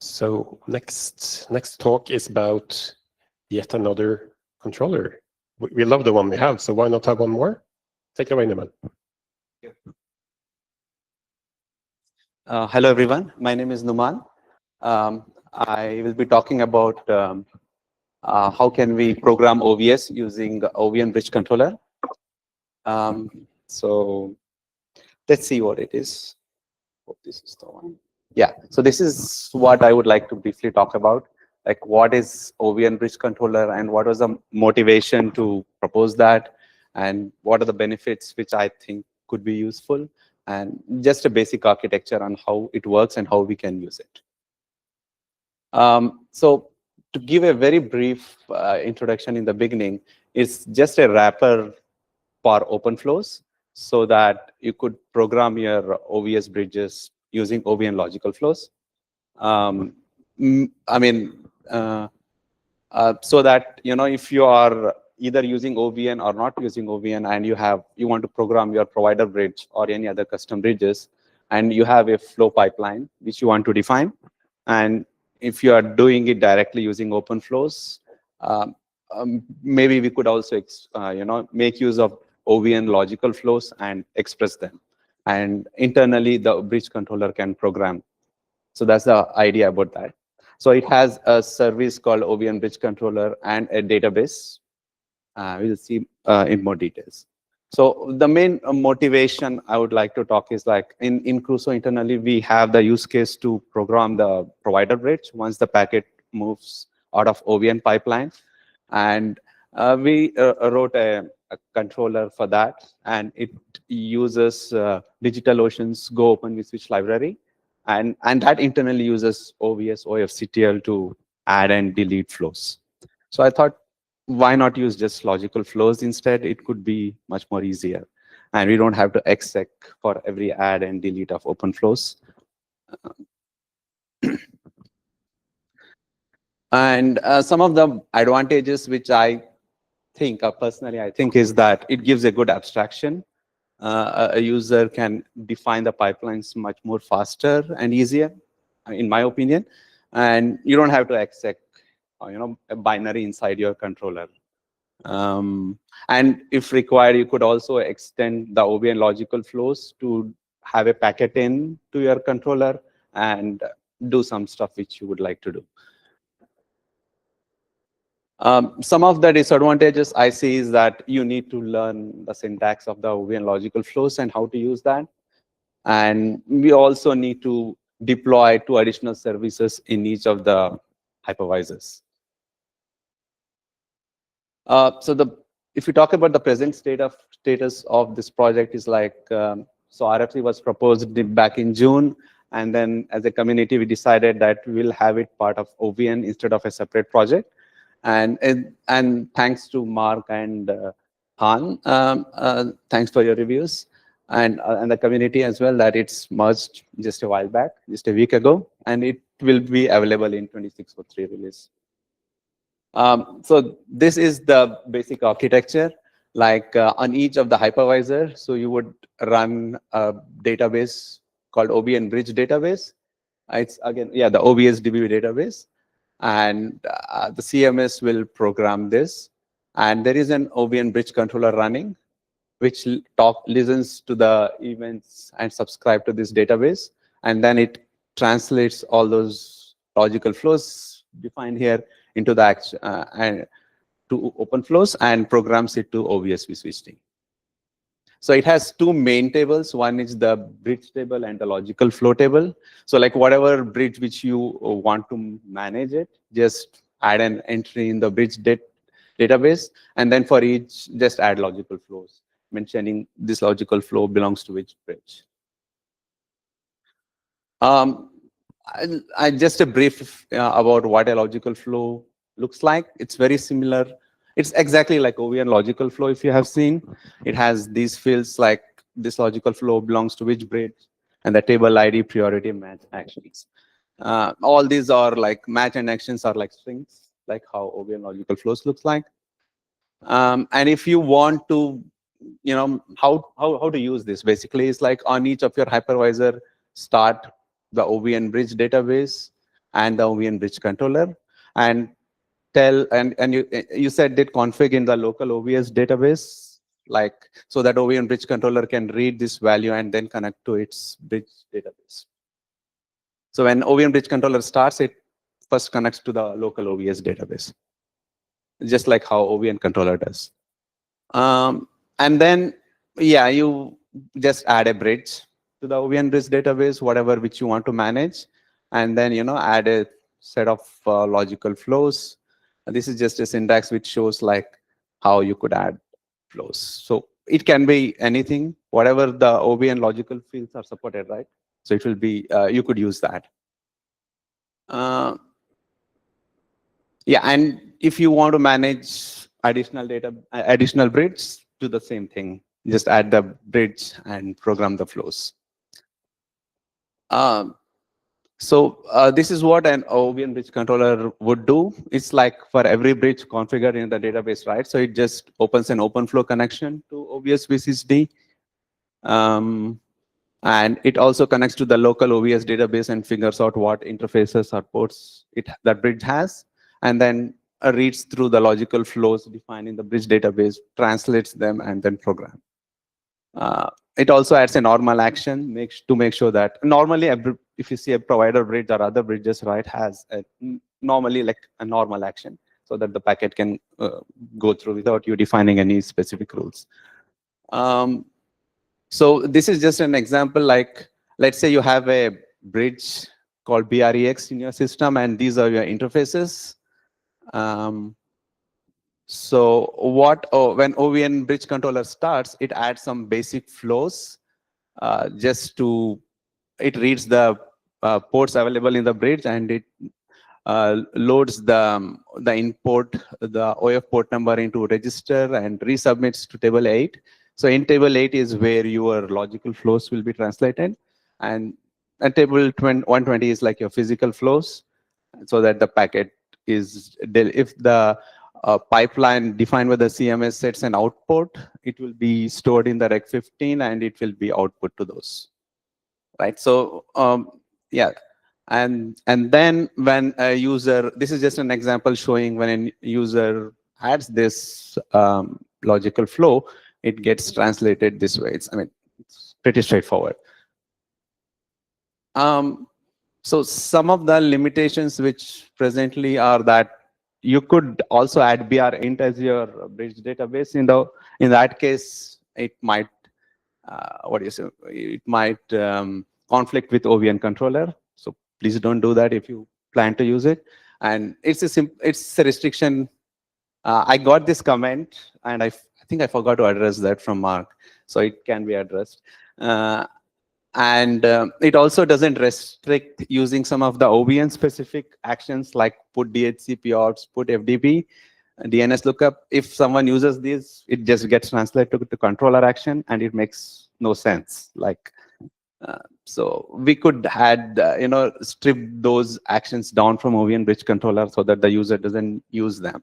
So next talk is about yet another controller. We love the one we have, so why not have one more? Take it away, Niman. Hello, everyone. My name is Numan. I will be talking about how can we program OVS using OVN Bridge Controller. So let's see what it is. Hope this is the one. Yeah, so this is what I would like to briefly talk about. Like, what is OVN Bridge Controller and what was the motivation to propose that, and what are the benefits which I think could be useful, and just a basic architecture on how it works and how we can use it. So to give a very brief introduction in the beginning, it's just a wrapper for open flows so that you could program your OVS bridges using OVN logical flows. So that, if you are either using OVN or not using OVN, and you want to program your provider bridge or any other custom bridges, and you have a flow pipeline which you want to define, and if you are doing it directly using open flows, maybe we could also make use of OVN logical flows and express them, and internally the bridge controller can program. So that's the idea about that. So it has a service called OVN Bridge Controller and a database. We'll see in more details. So the main motivation I would like to talk is, like, in Crusoe internally, we have the use case to program the provider bridge once the packet moves out of OVN pipeline. And we wrote a controller for that, and it uses DigitalOcean's Go Open vSwitch library. And that internally uses OVS OFCTL to add and delete flows. So I thought, why not use just logical flows instead? It could be much more easier, and we don't have to exec for every add and delete of open flows. And some of the advantages which I think, personally I think, is that it gives a good abstraction. A user can define the pipelines much more faster and easier, in my opinion, and you don't have to exec a binary inside your controller. And if required, you could also extend the OVN logical flows to have a packet in to your controller and do some stuff which you would like to do. Some of the disadvantages I see is that you need to learn the syntax of the OVN logical flows and how to use that. And we also need to deploy 2 additional services in each of the hypervisors. If you talk about the present status of this project, is like, so RFC was proposed back in June, and then as a community we decided that we will have it part of OVN instead of a separate project. And thanks to Mark and Han, thanks for your reviews, and the community as well, that it's merged just a while back, just a week ago, and it will be available in 26.3 release. So this is the basic architecture. Like, on each of the hypervisor, so you would run a database called OVN Bridge database. It's again, yeah, the OVS DB database, and the CMS will program this. And there is an OVN Bridge controller running, which listens to the events and subscribe to this database, and then it translates all those logical flows defined here into the and to open flows and programs it to OVS vSwitch. So it has 2 main tables. One is the bridge table and the logical flow table. So like, whatever bridge which you want to manage it, just add an entry in the bridge database, and then for each, just add logical flows, mentioning this logical flow belongs to which bridge. Just a brief about what a logical flow looks like. It's very similar. It's exactly like OVN logical flow. If you have seen, it has these fields like this logical flow belongs to which bridge, and the table ID, priority, match, actions. All these are like match and actions are like strings, like how OVN logical flows looks like. And if you want to, how to use this, basically, is like on each of your hypervisor, start the OVN bridge database, and the OVN Bridge Controller, and you said did config in the local OVS database, like so that OVN Bridge Controller can read this value and then connect to its bridge database. So when OVN Bridge Controller starts, it first connects to the local OVS database, just like how OVN Controller does. And then, yeah, you just add a bridge to the OVN Bridge database, whatever which you want to manage, and then add a set of logical flows. And this is just a syntax which shows like how you could add flows. So it can be anything, whatever the OVN logical fields are supported, right? So it will be you could use that. Yeah, and if you want to manage additional bridge, do the same thing. Just add the bridge and program the flows. So this is what an OVN Bridge Controller would do. It's like for every bridge configured in the database, right? So it just opens an open flow connection to OVS vSwitch. And it also connects to the local OVS database and figures out what interfaces or ports that bridge has, and then reads through the logical flows defined in the bridge database, translates them, and then program. It also adds a normal action to make sure that normally, if you see a provider bridge or other bridges, right, has normally like a normal action so that the packet can go through without you defining any specific rules. So this is just an example, like let's say you have a bridge called BREX in your system, and these are your interfaces. So when OVN Bridge Controller starts, it adds some basic flows it reads the ports available in the bridge, and it loads the import, the OF port number into register and resubmits to table 8. So in table 8 is where your logical flows will be translated, and table 120 is like your physical flows, so that the packet is, if the pipeline defined by the CMS sets an output, it will be stored in the Rec 15 and it will be output to those, right? So yeah, and then when a user, this is just an example showing when a user adds this logical flow, it gets translated this way. It's pretty straightforward. So some of the limitations which presently are that you could also add BRInt as your bridge database. In that case, it might it might conflict with OVN controller. So please don't do that if you plan to use it. And it's a restriction. I got this comment, and I think I forgot to address that from Mark, so it can be addressed. And it also doesn't restrict using some of the OVN specific actions like put DHCP ops, put FDP, DNS lookup. If someone uses these, it just gets translated to controller action, and it makes no sense. Like, so we could add, strip those actions down from OVN Bridge Controller so that the user doesn't use them.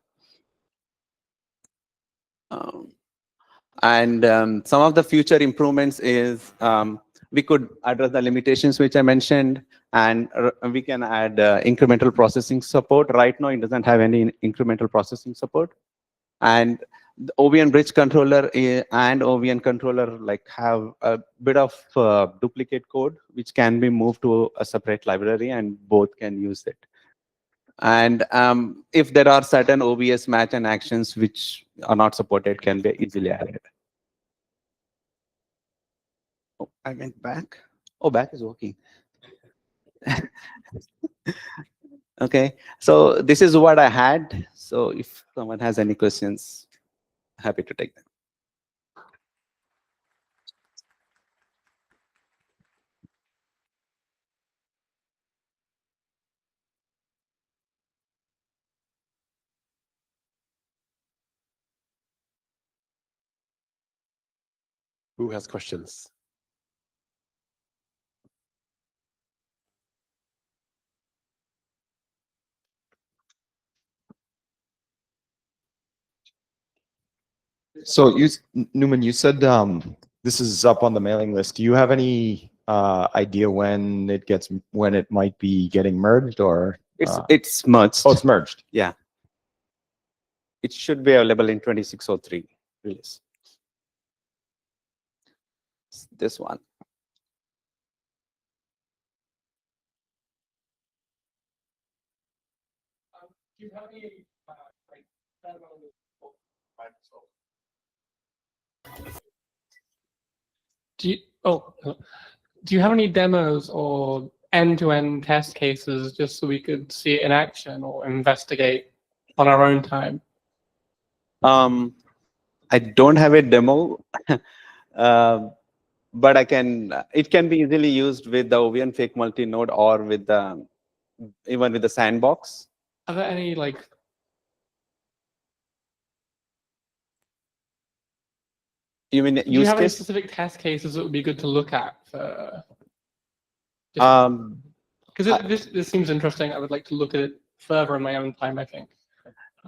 And some of the future improvements is we could address the limitations which I mentioned, and we can add incremental processing support. Right now, it doesn't have any incremental processing support. And the OVN Bridge Controller and OVN Controller like have a bit of duplicate code which can be moved to a separate library, and both can use it. And if there are certain OVS match and actions which are not supported, can be easily added. Oh, I went back. Oh, back is working. Okay, so this is what I had. So if someone has any questions, happy to take them. Who has questions? So Newman, you said this is up on the mailing list. Do you have any idea when it might be getting merged, or It's merged. Oh, it's merged. It should be available in 2603 release. This one. Do you have any do you have any demos or end-to-end test cases just so we could see it in action or investigate on our own time? I don't have a demo, but I can. It can be easily used with the OVN fake multi-node or with the even with the sandbox. Are there any You mean do you use have any case? specific test cases that would be good to look at for? Because this seems interesting. I would like to look at it further in my own time, I think.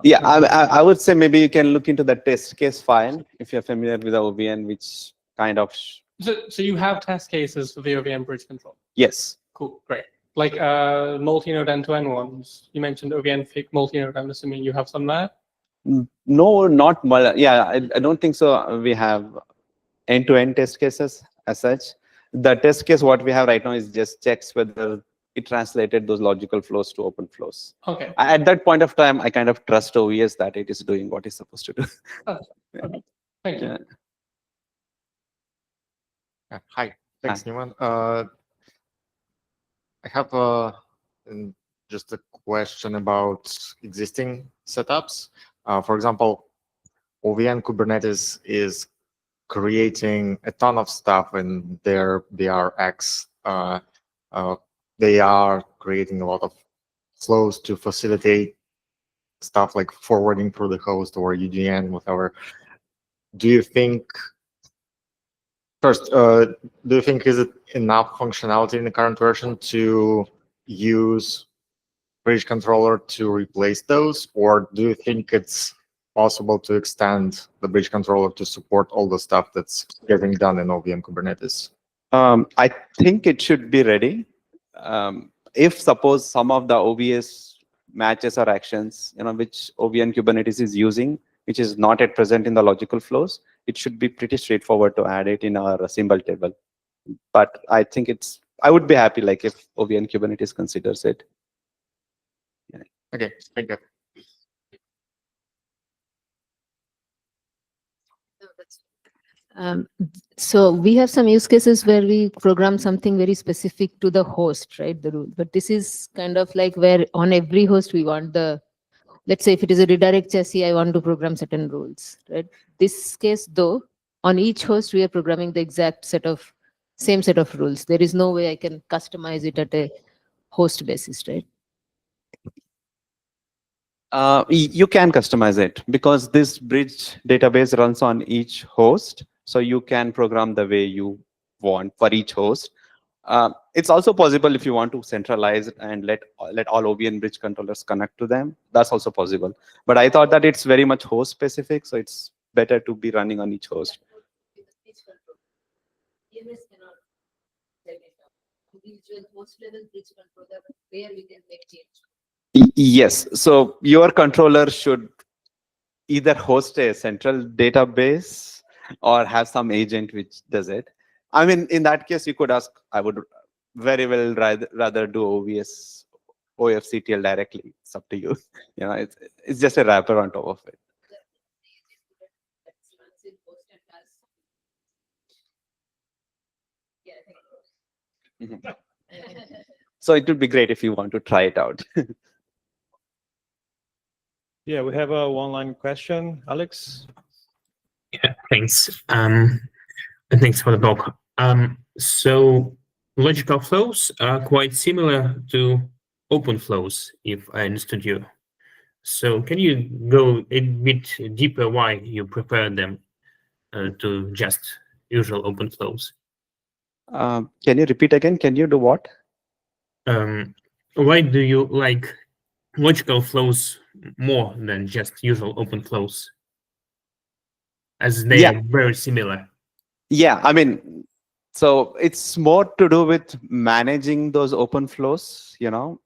Yeah, I would say maybe you can look into the test case file if you're familiar with the OVN, which kind of. So you have test cases for the OVN Bridge Controller? Yes. Cool, great. Like multi-node end-to-end ones. You mentioned OVN fake multi-node. I'm assuming you have some there? No, not yeah. I don't think so. We have end-to-end test cases as such. The test case what we have right now is just checks whether it translated those logical flows to open flows. Okay. At that point of time, I kind of trust OVS that it is doing what it's supposed to do. Okay. Thank you. Hi, thanks, Newman. I have just a question about existing setups. For example, OVN Kubernetes is creating a ton of stuff in their BRX. They are creating a lot of flows to facilitate stuff like forwarding through the host or UDN, whatever. Do you think, first, do you think is it enough functionality in the current version to use Bridge Controller to replace those, or do you think it's possible to extend the Bridge Controller to support all the stuff that's getting done in OVN Kubernetes? I think it should be ready. If suppose some of the OVS matches or actions, which OVN Kubernetes is using, which is not at present in the logical flows, it should be pretty straightforward to add it in our symbol table. But I think I would be happy like if OVN Kubernetes considers it. Yeah. Okay, thank you. So we have some use cases where we program something very specific to the host, right? The rule. But this is kind of like where on every host we want let's say if it is a redirect chassis, I want to program certain rules, right? This case though, on each host we are programming the exact same set of rules. There is no way I can customize it at a host basis, right? You can customize it because this bridge database runs on each host. So you can program the way you want for each host. It's also possible if you want to centralize and let all OVN bridge controllers connect to them. That's also possible. But I thought that it's very much host specific, so it's better to be running on each host. Yes. So your controller should either host a central database or have some agent which does it. I mean, in that case, you could ask, I would very well rather do OVS, OFCTL directly. It's up to you. It's just a wrapper on top of it. Mm-hmm. So it would be great if you want to try it out. Yeah, we have a online question, Alex. Yeah, thanks. And thanks for the talk. So logical flows are quite similar to open flows, if I understood you. So can you go a bit deeper why you prefer them to just usual open flows? Can you repeat again? Can you do what? Why do you like logical flows more than just usual open flows? As they are very similar. Yeah, I mean, So it's more to do with managing those open flows,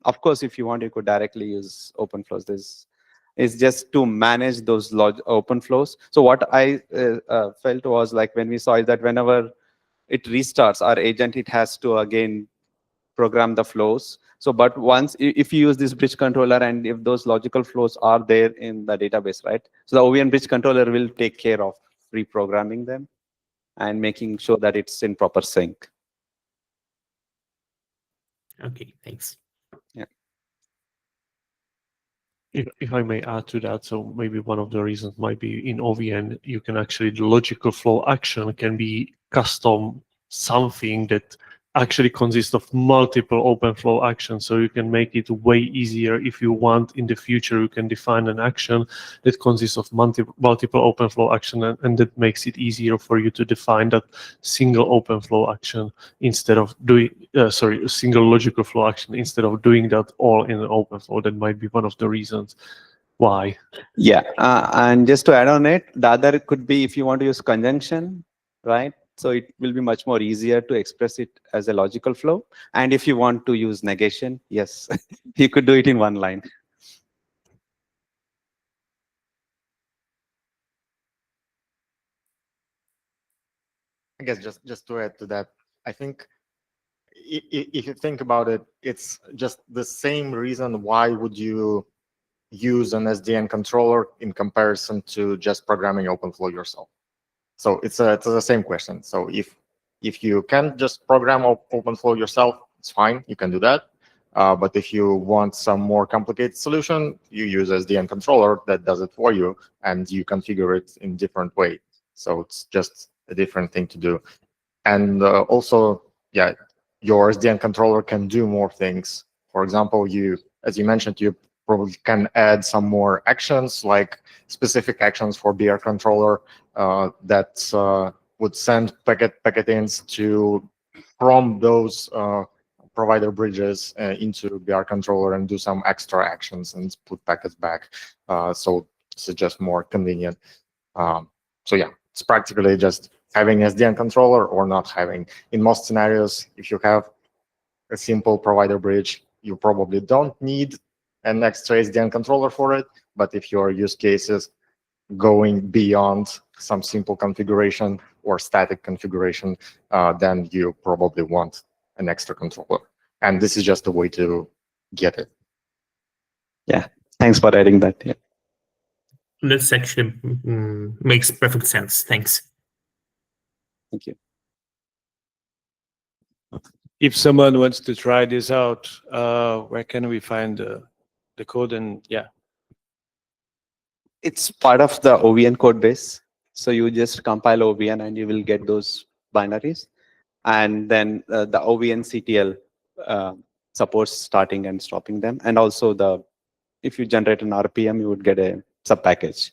Of course, if you want, you could directly use open flows. It's just to manage those open flows. So what I felt was like when we saw is that whenever it restarts our agent, it has to again program the flows. So, but once, if you use this bridge controller and if those logical flows are there in the database, right? So the OVN bridge controller will take care of reprogramming them and making sure that it's in proper sync. Okay, thanks. Yeah. If I may add to that, so maybe one of the reasons might be in OVN, you can actually, the logical flow action can be custom something that actually consists of multiple open flow actions. So you can make it way easier if you want in the future, you can define an action that consists of multiple open flow action, and that makes it easier for you to define that single open flow action instead of doing, single logical flow action instead of doing that all in an open flow. That might be one of the reasons why. Yeah, and just to add on it, the other could be if you want to use conjunction, right? So it will be much more easier to express it as a logical flow. And if you want to use negation, yes, you could do it in one line. I guess just to add to that, I think if you think about it, it's just the same reason why would you use an SDN controller in comparison to just programming OpenFlow yourself. So it's the same question. So if you can just program OpenFlow yourself, it's fine, you can do that. But if you want some more complicated solution, you use SDN controller that does it for you, and you configure it in different way. So it's just a different thing to do. And also, yeah, your SDN controller can do more things. For example, as you mentioned, you probably can add some more actions, like specific actions for BR controller that would send packet-ins from those provider bridges into BR controller and do some extra actions and put packets back. So it's just more convenient. So yeah, it's practically just having SDN controller or not having. In most scenarios, if you have a simple provider bridge, you probably don't need an extra SDN controller for it. But if your use case is going beyond some simple configuration or static configuration, then you probably want an extra controller. And this is just a way to get it. Yeah, thanks for adding that. Yeah. That's actually makes perfect sense. Thanks. Thank you. If someone wants to try this out, where can we find the code? And yeah, It's part of the OVN code base. So you just compile OVN and you will get those binaries. And then the OVN CTL supports starting and stopping them. And also if you generate an RPM, you would get a sub package.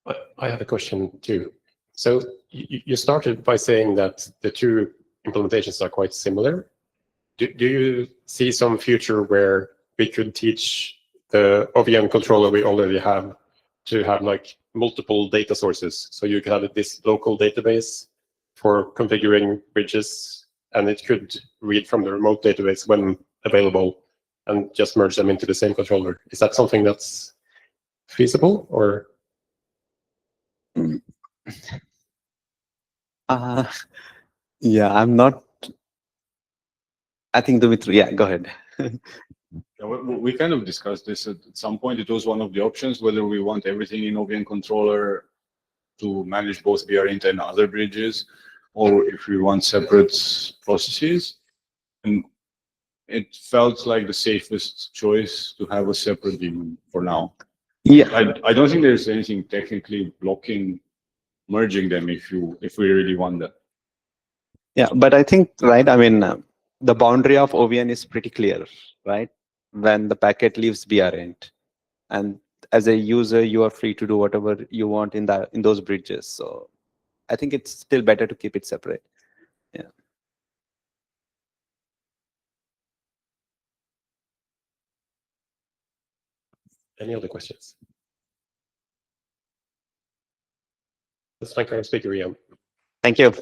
I have a question too. So you started by saying that the two implementations are quite similar. Do you see some future where we could teach the OVN controller we already have to have like multiple data sources? So you could have this local database for configuring bridges, and it could read from the remote database when available and just merge them into the same controller. Is that something that's feasible, or? Yeah, I'm not. I think Dimitri, yeah, go ahead. Yeah, we kind of discussed this at some point. It was one of the options, whether we want everything in OVN controller to manage both BRINT and other bridges, or if we want separate processes. And it felt like the safest choice to have a separate daemon for now. Yeah, I don't think there's anything technically blocking merging them if we really want that. yeah, but I think, right, I mean, the boundary of OVN is pretty clear, right? When the packet leaves BRINT. And as a user, you are free to do whatever you want in those bridges. So I think it's still better to keep it separate. Yeah. Any other questions? Let's thank our speaker, Ian. Thank you.